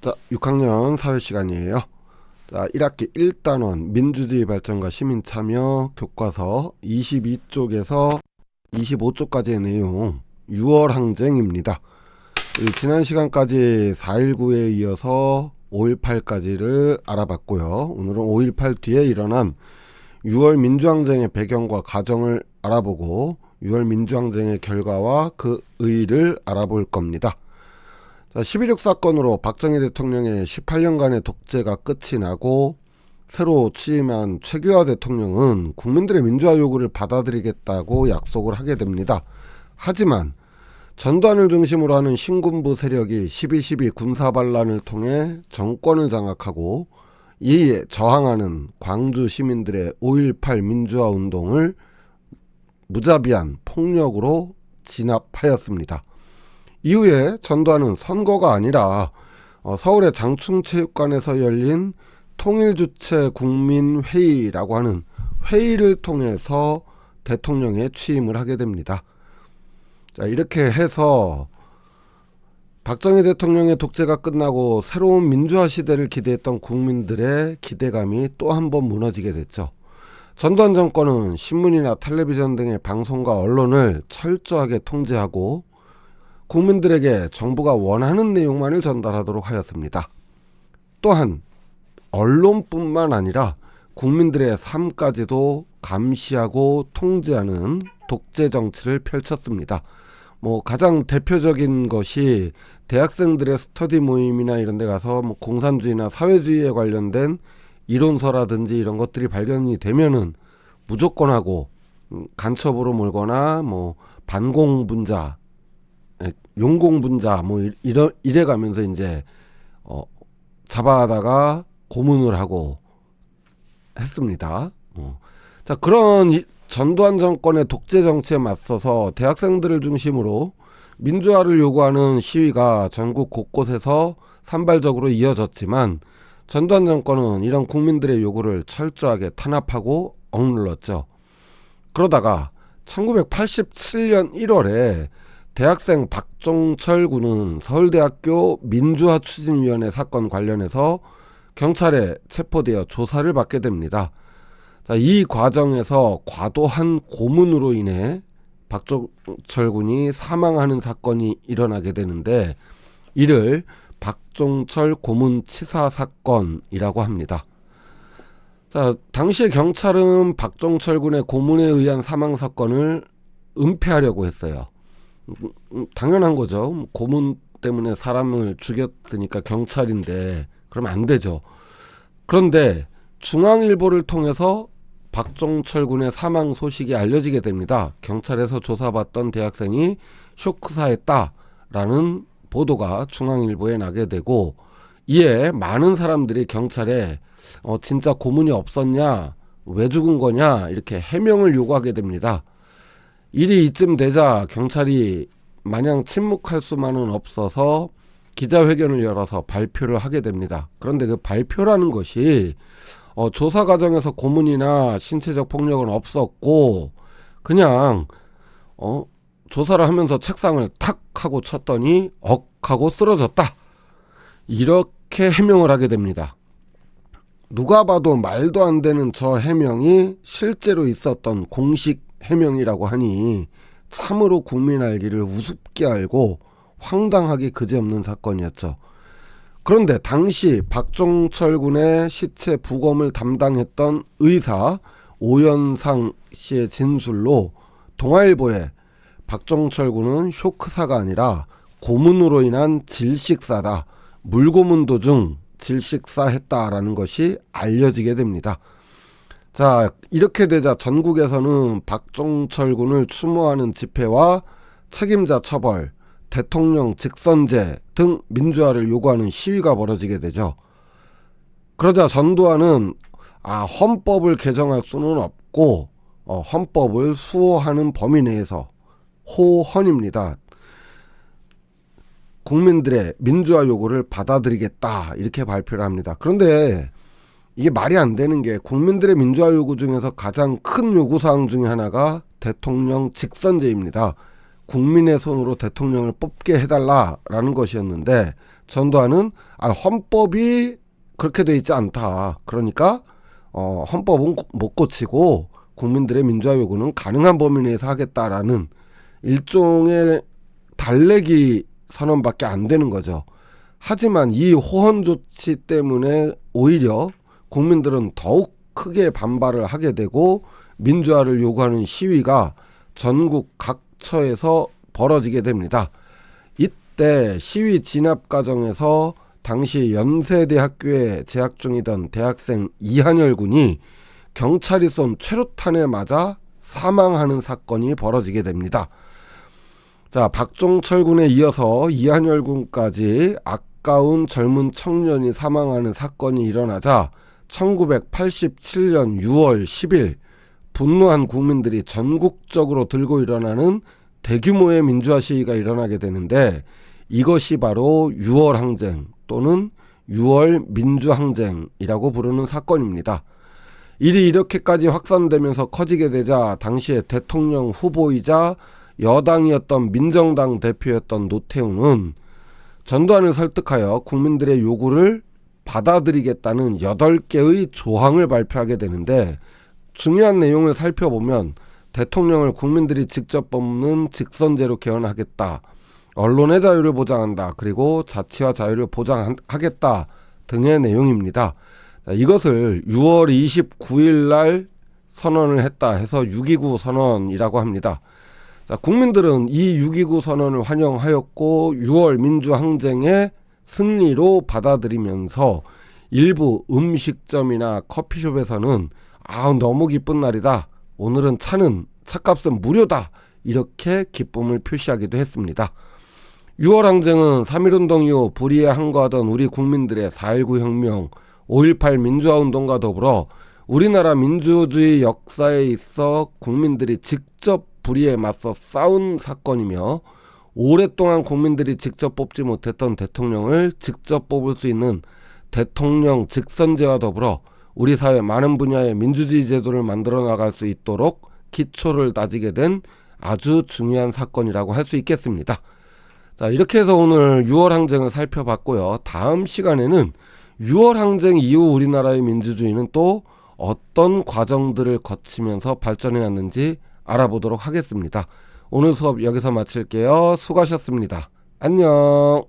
자, 6학년 사회 시간이에요. 자, 1학기 1단원 민주주의 발전과 시민참여 교과서 22쪽에서 25쪽까지의 내용 6월 항쟁입니다. 우리 지난 시간까지 4.19에 이어서 5.18까지를 알아봤고요. 오늘은 5.18 뒤에 일어난 6월 민주항쟁의 배경과 과정을 알아보고 6월 민주항쟁의 결과와 그 의의를 알아볼 겁니다. 자, 11.6 사건으로 박정희 대통령의 18년간의 독재가 끝이 나고 새로 취임한 최규하 대통령은 국민들의 민주화 요구를 받아들이겠다고 약속을 하게 됩니다. 하지만 전두환을 중심으로 하는 신군부 세력이 12.12 군사반란을 통해 정권을 장악하고 이에 저항하는 광주 시민들의 5.18 민주화 운동을 무자비한 폭력으로 진압하였습니다. 이후에 전두환은 선거가 아니라 서울의 장충체육관에서 열린 통일주체 국민회의라고 하는 회의를 통해서 대통령에 취임을 하게 됩니다. 자, 이렇게 해서 박정희 대통령의 독재가 끝나고 새로운 민주화 시대를 기대했던 국민들의 기대감이 또 한 번 무너지게 됐죠. 전두환 정권은 신문이나 텔레비전 등의 방송과 언론을 철저하게 통제하고 국민들에게 정부가 원하는 내용만을 전달하도록 하였습니다. 또한 언론뿐만 아니라 국민들의 삶까지도 감시하고 통제하는 독재 정치를 펼쳤습니다. 가장 대표적인 것이 대학생들의 스터디 모임이나 이런 데 가서 공산주의나 사회주의에 관련된 이론서라든지 이런 것들이 발견이 되면은 무조건 하고 간첩으로 몰거나 반공분자, 용공분자 이래 가면서 이제 잡아다가 고문을 하고 했습니다. 자, 그런 전두환 정권의 독재 정치에 맞서서 대학생들을 중심으로 민주화를 요구하는 시위가 전국 곳곳에서 산발적으로 이어졌지만 전두환 정권은 이런 국민들의 요구를 철저하게 탄압하고 억눌렀죠. 그러다가 1987년 1월에 대학생 박종철 군은 서울대학교 민주화추진위원회 사건 관련해서 경찰에 체포되어 조사를 받게 됩니다. 자, 이 과정에서 과도한 고문으로 인해 박종철 군이 사망하는 사건이 일어나게 되는데 이를 박종철 고문치사 사건이라고 합니다. 자, 당시에 경찰은 박종철 군의 고문에 의한 사망 사건을 은폐하려고 했어요. 당연한 거죠. 고문 때문에 사람을 죽였으니까 경찰인데 그러면 안 되죠. 그런데 중앙일보를 통해서 박종철 군의 사망 소식이 알려지게 됩니다. 경찰에서 조사받던 대학생이 쇼크사했다라는 보도가 중앙일보에 나게 되고 이에 많은 사람들이 경찰에 진짜 고문이 없었냐, 왜 죽은 거냐 이렇게 해명을 요구하게 됩니다. 일이 이쯤 되자 경찰이 마냥 침묵할 수만은 없어서 기자회견을 열어서 발표를 하게 됩니다. 그런데 그 발표라는 것이 조사 과정에서 고문이나 신체적 폭력은 없었고 그냥 조사를 하면서 책상을 탁 하고 쳤더니 억 하고 쓰러졌다. 이렇게 해명을 하게 됩니다. 누가 봐도 말도 안 되는 저 해명이 실제로 있었던 공식 해명이라고 하니 참으로 국민 알기를 우습게 알고 황당하기 그지없는 사건이었죠. 그런데 당시 박종철 군의 시체 부검을 담당했던 의사 오연상 씨의 진술로 동아일보에 박종철 군은 쇼크사가 아니라 고문으로 인한 질식사다, 물고문 도중 질식사했다라는 것이 알려지게 됩니다. 자, 이렇게 되자 전국에서는 박종철 군을 추모하는 집회와 책임자 처벌, 대통령 직선제 등 민주화를 요구하는 시위가 벌어지게 되죠. 그러자 전두환은 헌법을 개정할 수는 없고 헌법을 수호하는 범위 내에서 호헌입니다. 국민들의 민주화 요구를 받아들이겠다 이렇게 발표를 합니다. 그런데 이게 말이 안 되는 게 국민들의 민주화 요구 중에서 가장 큰 요구사항 중에 하나가 대통령 직선제입니다. 국민의 손으로 대통령을 뽑게 해달라라는 것이었는데, 전두환은 헌법이 그렇게 돼 있지 않다. 그러니까 헌법은 못 고치고 국민들의 민주화 요구는 가능한 범위 내에서 하겠다라는 일종의 달래기 선언밖에 안 되는 거죠. 하지만 이 호헌 조치 때문에 오히려 국민들은 더욱 크게 반발을 하게 되고 민주화를 요구하는 시위가 전국 각처에서 벌어지게 됩니다. 이때 시위 진압 과정에서 당시 연세대학교에 재학 중이던 대학생 이한열 군이 경찰이 쏜 최루탄에 맞아 사망하는 사건이 벌어지게 됩니다. 자, 박종철 군에 이어서 이한열 군까지 아까운 젊은 청년이 사망하는 사건이 일어나자 1987년 6월 10일 분노한 국민들이 전국적으로 들고 일어나는 대규모의 민주화 시위가 일어나게 되는데, 이것이 바로 6월 항쟁 또는 6월 민주항쟁이라고 부르는 사건입니다. 일이 이렇게까지 확산되면서 커지게 되자 당시의 대통령 후보이자 여당이었던 민정당 대표였던 노태우는 전두환을 설득하여 국민들의 요구를 받아들이겠다는 8개의 조항을 발표하게 되는데, 중요한 내용을 살펴보면 대통령을 국민들이 직접 뽑는 직선제로 개헌하겠다, 언론의 자유를 보장한다, 그리고 자치와 자유를 보장하겠다 등의 내용입니다. 이것을 6월 29일 날 선언을 했다 해서 6.29 선언이라고 합니다. 자, 국민들은 이 6.29 선언을 환영하였고 6월 민주항쟁의 승리로 받아들이면서 일부 음식점이나 커피숍에서는 너무 기쁜 날이다, 오늘은 차값은 무료다, 이렇게 기쁨을 표시하기도 했습니다. 6월 항쟁은 3.1운동 이후 불의에 항거하던 우리 국민들의 4.19 혁명, 5.18 민주화운동과 더불어 우리나라 민주주의 역사에 있어 국민들이 직접 불의에 맞서 싸운 사건이며, 오랫동안 국민들이 직접 뽑지 못했던 대통령을 직접 뽑을 수 있는 대통령 직선제와 더불어 우리 사회 많은 분야의 민주주의 제도를 만들어 나갈 수 있도록 기초를 다지게 된 아주 중요한 사건이라고 할 수 있겠습니다. 자, 이렇게 해서 오늘 6월 항쟁을 살펴봤고요. 다음 시간에는 6월 항쟁 이후 우리나라의 민주주의는 또 어떤 과정들을 거치면서 발전해 왔는지 알아보도록 하겠습니다. 오늘 수업 여기서 마칠게요. 수고하셨습니다. 안녕.